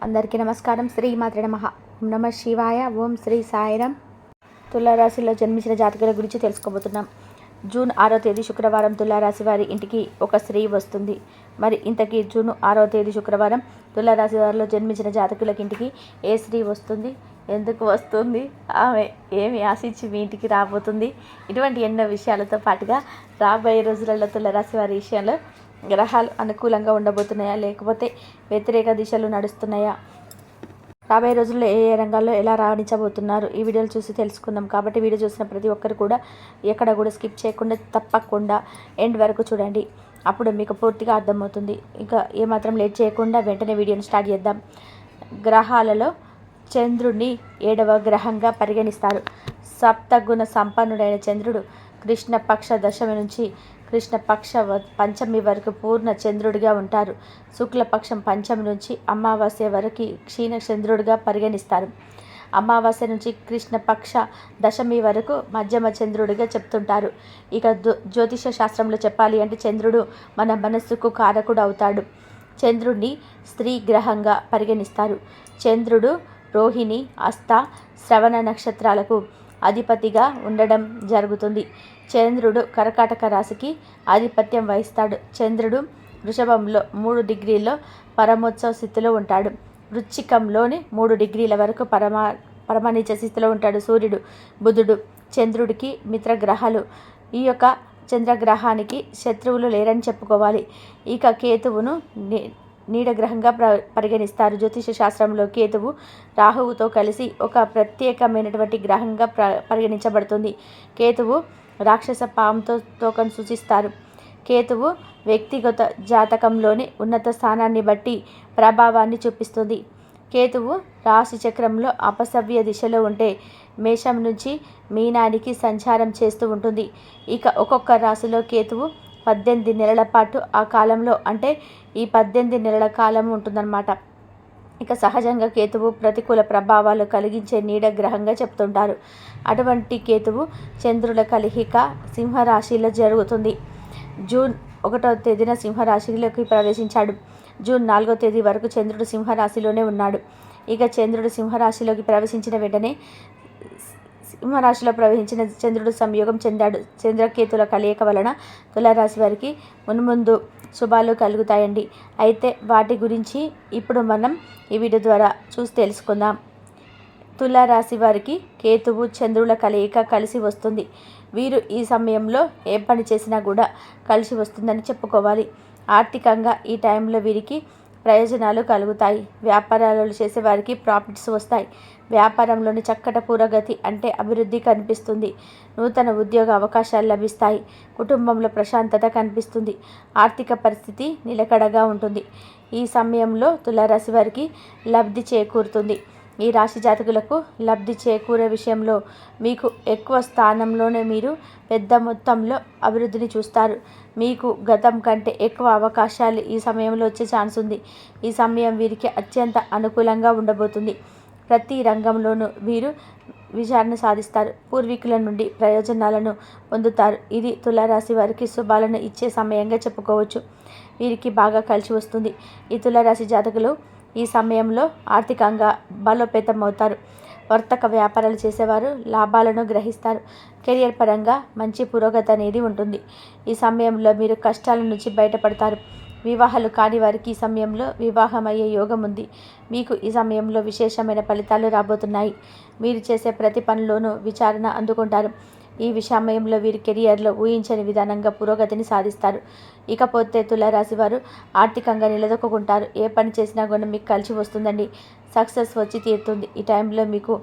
అందరికీ నమస్కారం. శ్రీమాత్రే నమః. ఓం నమ శివాయ. ఓం శ్రీ సాయిరాం. తులారాశిలో జన్మించిన జాతకుల గురించి తెలుసుకోబోతున్నాం. జూన్ 6వ తేదీ శుక్రవారం తులారాశి వారి ఇంటికి ఒక స్త్రీ వస్తుంది. మరి ఇంతకీ జూన్ 6వ తేదీ శుక్రవారం తులారాశి వారిలో జన్మించిన జాతకులకి ఇంటికి ఏ స్త్రీ వస్తుంది, ఎందుకు వస్తుంది, ఆమె ఏమి ఆశించి మీ ఇంటికి రాబోతుంది, ఇటువంటి ఎన్నో విషయాలతో పాటుగా రాబోయే రోజులలో తులారాశి వారి విషయంలో గ్రహాలు అనుకూలంగా ఉండబోతున్నాయా, లేకపోతే వ్యతిరేక దిశలు నడుస్తున్నాయా, రాబోయే రోజుల్లో ఏ ఏ రంగాల్లో ఎలా రాణించబోతున్నారు, ఈ వీడియోలు చూసి తెలుసుకుందాం. కాబట్టి వీడియో చూసిన ప్రతి ఒక్కరు కూడా ఎక్కడ కూడా స్కిప్ చేయకుండా తప్పకుండా ఎండ్ వరకు చూడండి. అప్పుడు మీకు పూర్తిగా అర్థమవుతుంది. ఇంకా ఏమాత్రం లేట్ చేయకుండా వెంటనే వీడియోని స్టార్ట్ చేద్దాం. గ్రహాలలో చంద్రుడిని 7వ గ్రహంగా పరిగణిస్తారు. సప్తగుణ సంపన్నుడైన చంద్రుడు కృష్ణపక్ష దశమి నుంచి కృష్ణపక్ష పంచమి వరకు పూర్ణ చంద్రుడిగా ఉంటారు. శుక్లపక్షం పంచమి నుంచి అమావాస్య వరకు క్షీణ చంద్రుడిగా పరిగణిస్తారు. అమావాస్య నుంచి కృష్ణపక్ష దశమి వరకు మధ్యమ చంద్రుడిగా చెప్తుంటారు. ఇక జ్యోతిష శాస్త్రంలో చెప్పాలి అంటే చంద్రుడు మన మనస్సుకు కారకుడు అవుతాడు. చంద్రుడిని స్త్రీ గ్రహంగా పరిగణిస్తారు. చంద్రుడు రోహిణి, హస్త, శ్రవణ నక్షత్రాలకు అధిపతిగా ఉండడం జరుగుతుంది. చంద్రుడు కర్కాటక రాశికి ఆధిపత్యం వహిస్తాడు. చంద్రుడు వృషభంలో 3 డిగ్రీల్లో పరమోత్సవ స్థితిలో ఉంటాడు. వృశ్చికంలోని 3 డిగ్రీల వరకు పరమనీచ స్థితిలో ఉంటాడు. సూర్యుడు, బుధుడు చంద్రుడికి మిత్రగ్రహాలు. ఈ యొక్క చంద్రగ్రహానికి శత్రువులు లేరని చెప్పుకోవాలి. ఇక కేతువును నీడగ్రహంగా పరిగణిస్తారు. జ్యోతిష శాస్త్రంలో కేతువు రాహువుతో కలిసి ఒక ప్రత్యేకమైనటువంటి గ్రహంగా పరిగణించబడుతుంది. కేతువు రాక్షస పాముతో తోకను సూచిస్తారు. కేతువు వ్యక్తిగత జాతకంలోని ఉన్నత స్థానాన్ని బట్టి ప్రభావాన్ని చూపిస్తుంది. కేతువు రాశి చక్రంలో అపసవ్య దిశలో ఉంటే మేషం నుంచి మీనానికి సంచారం చేస్తూ ఉంటుంది. ఇక ఒక్కొక్క రాశిలో కేతువు 18 నెలల పాటు ఆ కాలంలో అంటే ఈ 18 నెలల కాలం ఉంటుందన్నమాట. ఇక సహజంగా కేతువు ప్రతికూల ప్రభావాలు కలిగించే నీడ గ్రహంగా చెప్తుంటారు. అటువంటి కేతువు చంద్రుల కలయిక సింహరాశిలో జరుగుతుంది. జూన్ 1వ తేదీన సింహరాశిలోకి ప్రవేశించాడు. జూన్ 4వ తేదీ వరకు చంద్రుడు సింహరాశిలోనే ఉన్నాడు. ఇక చంద్రుడు సింహరాశిలోకి ప్రవేశించిన వెంటనే సింహరాశిలో ప్రవహించిన చంద్రుడు సంయోగం చెందాడు. చంద్రకేతుల కలయిక వలన తులారాశి వారికి మున్ముందు శుభాలు కలుగుతాయండి. అయితే వాటి గురించి ఇప్పుడు మనం ఈ వీడియో ద్వారా చూసి తెలుసుకుందాం. తులారాశి వారికి కేతువు చంద్రుల కలయిక కలిసి వస్తుంది. వీరు ఈ సమయంలో ఏ పని చేసినా కూడా కలిసి వస్తుందని చెప్పుకోవాలి. ఆర్థికంగా ఈ టైంలో వీరికి ప్రయోజనాలు కలుగుతాయి. వ్యాపారాలు చేసే వారికి ప్రాఫిట్స్ వస్తాయి. వ్యాపారంలోని చక్కటి పురోగతి అంటే అభివృద్ధి కనిపిస్తుంది. నూతన ఉద్యోగ అవకాశాలు లభిస్తాయి. కుటుంబంలో ప్రశాంతత కనిపిస్తుంది. ఆర్థిక పరిస్థితి నిలకడగా ఉంటుంది. ఈ సమయంలో తులారాశి వారికి లబ్ధి చేకూరుతుంది. ఈ రాశి జాతకులకు లబ్ధి చేకూరే విషయంలో మీకు ఎక్కువ స్థానంలోనే మీరు పెద్ద మొత్తంలో అభివృద్ధిని చూస్తారు. మీకు గతం కంటే ఎక్కువ అవకాశాలు ఈ సమయంలో వచ్చే ఛాన్స్ ఉంది. ఈ సమయం వీరికి అత్యంత అనుకూలంగా ఉండబోతుంది. ప్రతి రంగంలోనూ వీరు విజయాన్ని సాధిస్తారు. పూర్వీకుల నుండి ప్రయోజనాలను పొందుతారు. ఇది తులారాశి వారికి శుభాలను ఇచ్చే సమయంగా చెప్పుకోవచ్చు. వీరికి బాగా కలిసి వస్తుంది. ఈ తులారాశి జాతకులు ఈ సమయంలో ఆర్థికంగా బలోపేతం అవుతారు. వర్తక వ్యాపారాలు చేసేవారు లాభాలను గ్రహిస్తారు. కెరియర్ పరంగా మంచి పురోగతి అనేది ఉంటుంది. ఈ సమయంలో మీరు కష్టాల నుంచి బయటపడతారు. వివాహాలు కాని వారికి ఈ సమయంలో వివాహం అయ్యే యోగం ఉంది. మీకు ఈ సమయంలో విశేషమైన ఫలితాలు రాబోతున్నాయి. మీరు చేసే ప్రతి పనిలోనూ విచారణ అందుకుంటారు. ఈ సమయంలో వీరి కెరియర్లో ఊహించని విధానంగా పురోగతిని సాధిస్తారు. ఇకపోతే తులారాశి వారు ఆర్థికంగా నిలదొక్కుంటారు. ఏ పని చేసినా కూడా మీకు కలిసి వస్తుందండి. సక్సెస్ వచ్చి తీరుతుంది. ఈ టైంలో మీకు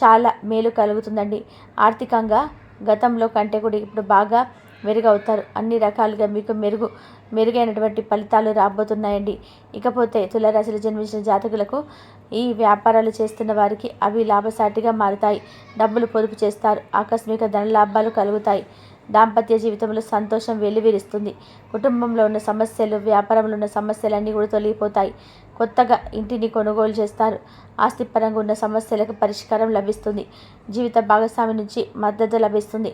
చాలా మేలు కలుగుతుందండి. ఆర్థికంగా గతంలో కంటే కూడా ఇప్పుడు బాగా మెరుగవుతారు. అన్ని రకాలుగా మీకు మెరుగైనటువంటి ఫలితాలు రాబోతున్నాయండి. ఇకపోతే తులారాశిలో జన్మించిన జాతకులకు ఈ వ్యాపారాలు చేస్తున్న వారికి అవి లాభసాటిగా మారుతాయి. డబ్బులు పొదుపు చేస్తారు. ఆకస్మిక ధనలాభాలు కలుగుతాయి. దాంపత్య జీవితంలో సంతోషం వెల్లివిరుస్తుంది. కుటుంబంలో ఉన్న సమస్యలు, వ్యాపారంలో ఉన్న సమస్యలన్నీ కూడా తొలగిపోతాయి. కొత్తగా ఇంటిని కొనుగోలు చేస్తారు. ఆస్తిపరంగా ఉన్న సమస్యలకు పరిష్కారం లభిస్తుంది. జీవిత భాగస్వామి నుంచి మద్దతు లభిస్తుంది.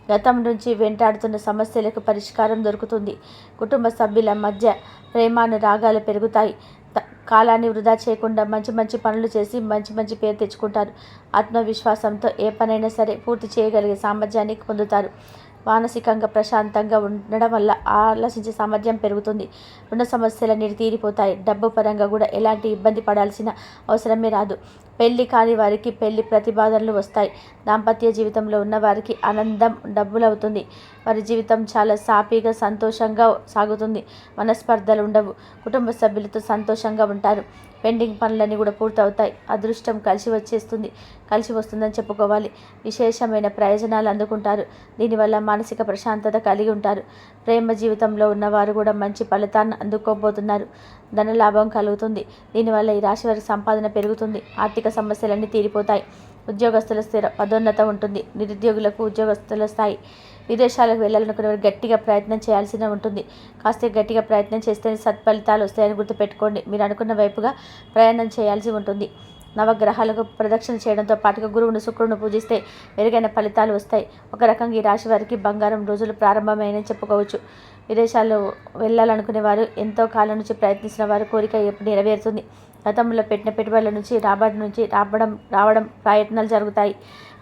గతం నుంచి వెంటాడుతున్న సమస్యలకు పరిష్కారం దొరుకుతుంది. కుటుంబ సభ్యుల మధ్య ప్రేమానురాగాలు పెరుగుతాయి. కాలాన్ని వృధా చేయకుండా మంచి మంచి పనులు చేసి మంచి మంచి పేరు తెచ్చుకుంటారు. ఆత్మవిశ్వాసంతో ఏ పనైనా సరే పూర్తి చేయగలిగే సామర్థ్యాన్ని పొందుతారు. మానసికంగా ప్రశాంతంగా ఉండడం వల్ల ఆలోచించే సామర్థ్యం పెరుగుతుంది. రుణ సమస్యలన్నీ తీరిపోతాయి. డబ్బు పరంగా కూడా ఎలాంటి ఇబ్బంది పడాల్సిన అవసరమే రాదు. పెళ్లి కాని వారికి పెళ్లి ప్రతిపాదనలు వస్తాయి. దాంపత్య జీవితంలో ఉన్న వారికి ఆనందం డబ్బులవుతుంది. వారి జీవితం చాలా సాఫీగా సంతోషంగా సాగుతుంది. మనస్పర్ధలు ఉండవు. కుటుంబ సభ్యులతో సంతోషంగా ఉంటారు. పెండింగ్ పనులన్నీ కూడా పూర్తవుతాయి. అదృష్టం కలిసి వస్తుందని చెప్పుకోవాలి. విశేషమైన ప్రయోజనాలు అందుకుంటారు. దీనివల్ల మానసిక ప్రశాంతత కలిగి ఉంటారు. ప్రేమ జీవితంలో ఉన్నవారు కూడా మంచి ఫలితాన్ని అందుకోబోతున్నారు. ధనలాభం కలుగుతుంది. దీనివల్ల ఈ రాశి వారికి సంపాదన పెరుగుతుంది. ఆర్థిక సమస్యలన్నీ తీరిపోతాయి. ఉద్యోగస్తుల స్థిర పదోన్నత ఉంటుంది. నిరుద్యోగులకు ఉద్యోగస్తుల స్థాయి. విదేశాలకు వెళ్ళాలనుకునే వారు గట్టిగా ప్రయత్నం చేయాల్సి ఉంటుంది. కాస్త గట్టిగా ప్రయత్నం చేస్తేనే సత్ఫలితాలు వస్తాయని గుర్తుపెట్టుకోండి. మీరు అనుకున్న వైపుగా ప్రయాణం చేయాల్సి ఉంటుంది. నవగ్రహాలకు ప్రదక్షిణ చేయడంతో పాటుగా గురువును శుక్రుడిని పూజిస్తే మెరుగైన ఫలితాలు వస్తాయి. ఒక రకంగా ఈ రాశి వారికి బంగారం రోజులు ప్రారంభమైనని చెప్పుకోవచ్చు. విదేశాల్లో వెళ్ళాలనుకునే వారు ఎంతో కాలం నుంచి ప్రయత్నించిన వారి కోరిక ఎప్పుడు నెరవేరుతుంది. గతంలో పెట్టిన పెట్టుబడుల నుంచి రావడం ప్రయత్నాలు జరుగుతాయి.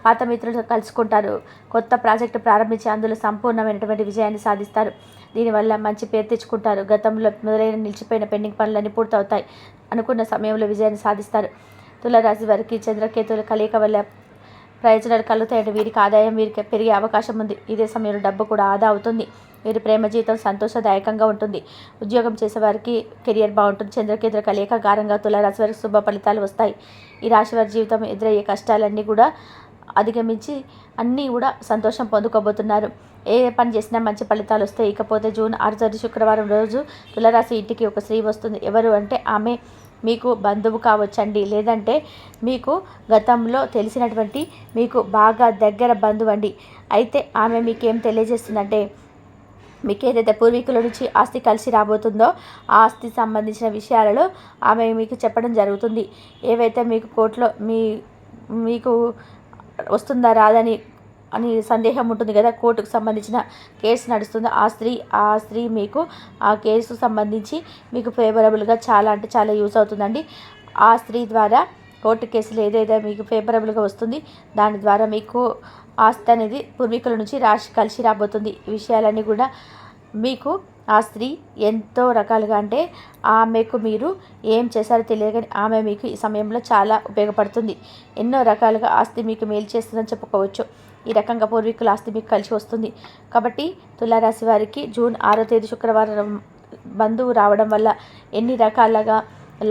పాత మిత్రులతో కలుసుకుంటారు. కొత్త ప్రాజెక్టు ప్రారంభించి అందులో సంపూర్ణమైనటువంటి విజయాన్ని సాధిస్తారు. దీనివల్ల మంచి పేరు తెచ్చుకుంటారు. గతంలో మొదలైన నిలిచిపోయిన పెండింగ్ పనులన్నీ పూర్తవుతాయి. అనుకున్న సమయంలో విజయాన్ని సాధిస్తారు. తులారాశి వారికి చంద్రకేతువుల కలయిక వల్ల ప్రయోజనాలు కలుగుతాయంటే వీరికి ఆదాయం పెరిగే అవకాశం ఉంది. ఇదే సమయంలో డబ్బు కూడా ఆదా అవుతుంది. వీరి ప్రేమ జీవితం సంతోషదాయకంగా ఉంటుంది. ఉద్యోగం చేసేవారికి కెరియర్ బాగుంటుంది. చంద్రకేతుల కలయిక కారణంగా తులారాశి వారికి శుభ ఫలితాలు వస్తాయి. ఈ రాశి వారి జీవితం ఎదురయ్యే కష్టాలన్నీ కూడా అధిగమించి అన్నీ కూడా సంతోషం పొందుకోబోతున్నారు. ఏ పని చేసినా మంచి ఫలితాలు వస్తాయి. ఇకపోతే జూన్ 6 శుక్రవారం రోజు తులారాశి ఇంటికి ఒక స్త్రీ వస్తుంది. ఎవరు అంటే ఆమె మీకు బంధువు కావచ్చండి, లేదంటే మీకు గతంలో తెలిసినటువంటి మీకు బాగా దగ్గర బంధువు అండి. అయితే ఆమె మీకేం తెలియజేస్తుందంటే మీకు ఏదైతే పూర్వీకుల నుంచి ఆస్తి కలిసి రాబోతుందో ఆ ఆస్తి సంబంధించిన విషయాలలో ఆమె మీకు చెప్పడం జరుగుతుంది. ఏవైతే మీకు కోర్టులో మీకు వస్తుందా రాదని సందేహం ఉంటుంది కదా, కోర్టుకు సంబంధించిన కేసు నడుస్తుంది. ఆ స్త్రీ మీకు ఆ కేసు సంబంధించి మీకు ఫేవరబుల్గా చాలా యూస్ అవుతుందండి. ఆ స్త్రీ ద్వారా కోర్టు కేసులు ఏదైతే మీకు ఫేవరబుల్గా వస్తుంది దాని ద్వారా మీకు ఆస్తి అనేది పూర్వీకుల నుంచి కలిసి రాబోతుంది. ఈ విషయాలన్నీ కూడా మీకు ఆ స్త్రీ ఎంతో రకాలుగా అంటే ఆమెకు మీరు ఏం చేశారో తెలియదు కానీ ఆమె మీకు ఈ సమయంలో చాలా ఉపయోగపడుతుంది. ఎన్నో రకాలుగా ఆస్తి మీకు మేలు చేస్తుందని చెప్పుకోవచ్చు. ఈ రకంగా పూర్వీకుల ఆస్తి మీకు కలిసి వస్తుంది. కాబట్టి తులారాశి వారికి జూన్ 6 శుక్రవారం బంధువు రావడం వల్ల ఎన్ని రకాలుగా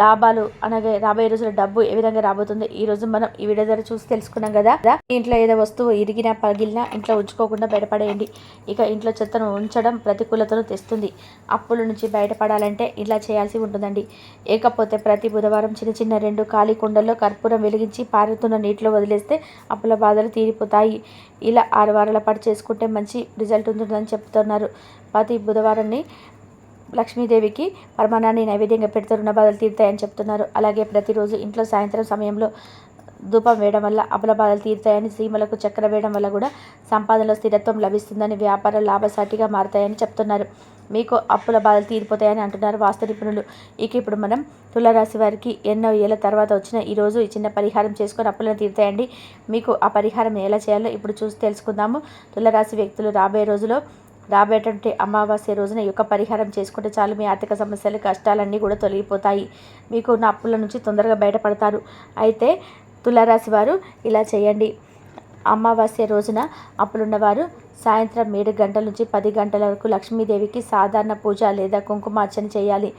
లాభాలు అనగా రాబోయే రోజుల డబ్బు ఏ విధంగా రాబోతుందో ఈరోజు మనం ఈ వీడియో ద్వారా చూసి తెలుసుకున్నాం కదా. ఇంట్లో ఏదో వస్తువు ఇరిగినా పగిలినా ఇంట్లో ఉంచుకోకుండా బయటపడేయండి. ఇక ఇంట్లో చెత్తను ఉంచడం ప్రతికూలతను తెస్తుంది. అప్పుల నుంచి బయటపడాలంటే ఇలా చేయాల్సి ఉంటుందండి. ఇకపోతే ప్రతి బుధవారం చిన్న 2 ఖాళీ కుండల్లో కర్పూరం వెలిగించి పారుతున్న నీటిలో వదిలేస్తే అప్పుల బాధలు తీరిపోతాయి. ఇలా 6 వారాల పాటు చేసుకుంటే మంచి రిజల్ట్ ఉంటుందని చెప్తున్నారు. ప్రతి బుధవారాన్ని లక్ష్మీదేవికి పరమాన్నాన్ని నైవేద్యంగా పెడితే రుణ బాధలు తీరుతాయని చెప్తున్నారు. అలాగే ప్రతిరోజు ఇంట్లో సాయంత్రం సమయంలో ధూపం వేయడం వల్ల అప్పుల బాధలు తీరుతాయని, సీమలకు చక్కెర వేయడం వల్ల కూడా సంపాదనలో స్థిరత్వం లభిస్తుందని, వ్యాపార లాభసాటిగా మారుతాయని చెప్తున్నారు. మీకు అప్పుల బాధలు తీరిపోతాయని అంటున్నారు వాస్తు నిపుణులు. ఇప్పుడు మనం తులారాశి వారికి ఎన్నో ఏళ్ళ తర్వాత వచ్చిన ఈరోజు ఈ చిన్న పరిహారం చేసుకొని అప్పులను తీరుతాయండి. మీకు ఆ పరిహారం ఎలా చేయాలో ఇప్పుడు చూసి తెలుసుకుందాము. తులారాశి వ్యక్తులు రాబోయేటువంటి అమావాస్య రోజున ఈ యొక్క పరిహారం చేసుకుంటే చాలు మీ ఆర్థిక సమస్యలు కష్టాలన్నీ కూడా తొలగిపోతాయి. మీకు ఉన్న అప్పుల నుంచి తొందరగా బయటపడతారు. అయితే తులారాశి వారు ఇలా చేయండి. అమావాస్య రోజున అప్పులున్నవారు సాయంత్రం 7 గంటల నుంచి 10 గంటల వరకు లక్ష్మీదేవికి సాధారణ పూజ లేదా కుంకుమార్చన చేయాలి.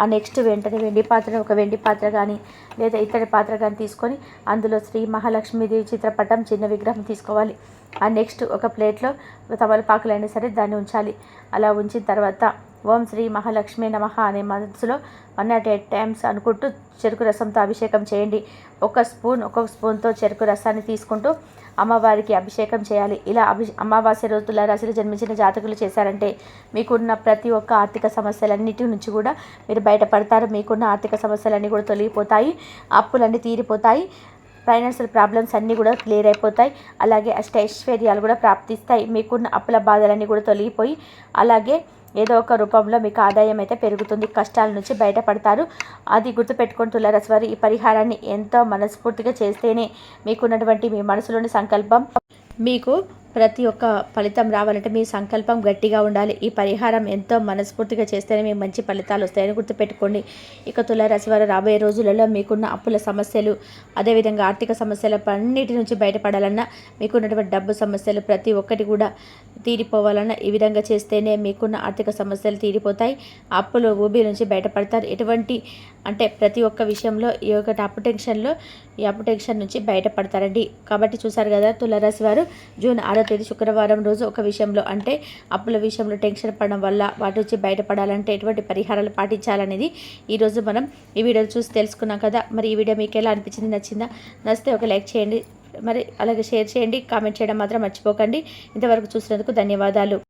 ఆ నెక్స్ట్ వెంటనే ఒక వెండి పాత్ర కానీ లేదా ఇతడి పాత్ర కానీ తీసుకొని అందులో శ్రీ మహాలక్ష్మీదేవి చిత్రపటం చిన్న విగ్రహం తీసుకోవాలి. ఆ నెక్స్ట్ ఒక ప్లేట్లో తమలపాకులైనా సరే దాన్ని ఉంచాలి. అలా ఉంచిన తర్వాత ఓం శ్రీ మహాలక్ష్మి నమః అనే మనసులో 108 టైమ్స్ అనుకుంటూ చెరుకు రసంతో అభిషేకం చేయండి. ఒక్కొక్క స్పూన్తో చెరుకు రసాన్ని తీసుకుంటూ అమ్మవారికి అభిషేకం చేయాలి. ఇలా అమావాస్య రోజు తులారాశిలో జన్మించిన జాతకులు చేశారంటే మీకున్న ప్రతి ఒక్క ఆర్థిక సమస్యలన్నిటి నుంచి కూడా మీరు బయటపడతారు. మీకున్న ఆర్థిక సమస్యలన్నీ కూడా తొలగిపోతాయి. అప్పులన్నీ తీరిపోతాయి. ఫైనాన్షియల్ ప్రాబ్లమ్స్ అన్నీ కూడా క్లియర్ అయిపోతాయి. అలాగే అష్టైశ్వర్యాలు కూడా ప్రాప్తిస్తాయి. మీకున్న అప్పుల బాధలన్నీ కూడా తొలగిపోయి అలాగే ఏదో ఒక రూపంలో మీకు ఆదాయం అయితే పెరుగుతుంది, కష్టాల నుంచి బయటపడతారు. అది గుర్తుపెట్టుకొని తులారాశి వారు ఈ పరిహారాన్ని ఎంతో మనస్ఫూర్తిగా చేస్తేనే మీకున్నటువంటి మీ మనసులోని సంకల్పం మీకు ప్రతి ఒక్క ఫలితం రావాలంటే మీ సంకల్పం గట్టిగా ఉండాలి. ఈ పరిహారం ఎంతో మనస్ఫూర్తిగా చేస్తేనే మీకు మంచి ఫలితాలు వస్తాయని గుర్తుపెట్టుకోండి. ఇక తులారాశి వారు రాబోయే రోజులలో మీకున్న అప్పుల సమస్యలు, అదేవిధంగా ఆర్థిక సమస్యల అన్నిటి నుంచి బయటపడాలన్నా, మీకున్నటువంటి డబ్బు సమస్యలు ప్రతి ఒక్కటి కూడా తీరిపోవాలన్నా ఈ విధంగా చేస్తేనే మీకున్న ఆర్థిక సమస్యలు తీరిపోతాయి. అప్పులు ఊబి నుంచి బయటపడతారు. ఎటువంటి అంటే ప్రతి ఒక్క విషయంలో ఈ యొక్క అప్పు టెన్షన్ నుంచి బయటపడతారండి. కాబట్టి చూసారు కదా తులారాశి వారు జూన్ 6వ తేదీ శుక్రవారం రోజు ఒక విషయంలో అంటే అప్పుల విషయంలో టెన్షన్ పడడం వల్ల వాటి నుంచి బయటపడాలంటే ఎటువంటి పరిహారాలు పాటించాలనేది ఈరోజు మనం ఈ వీడియో చూసి తెలుసుకున్నాం కదా. మరి ఈ వీడియో మీకు ఎలా అనిపించింది, నచ్చిందా? నచ్చితే ఒక లైక్ చేయండి, మరి అలాగే షేర్ చేయండి, కామెంట్ చేయడం మాత్రం మర్చిపోకండి. ఇంతవరకు చూసినందుకు ధన్యవాదాలు.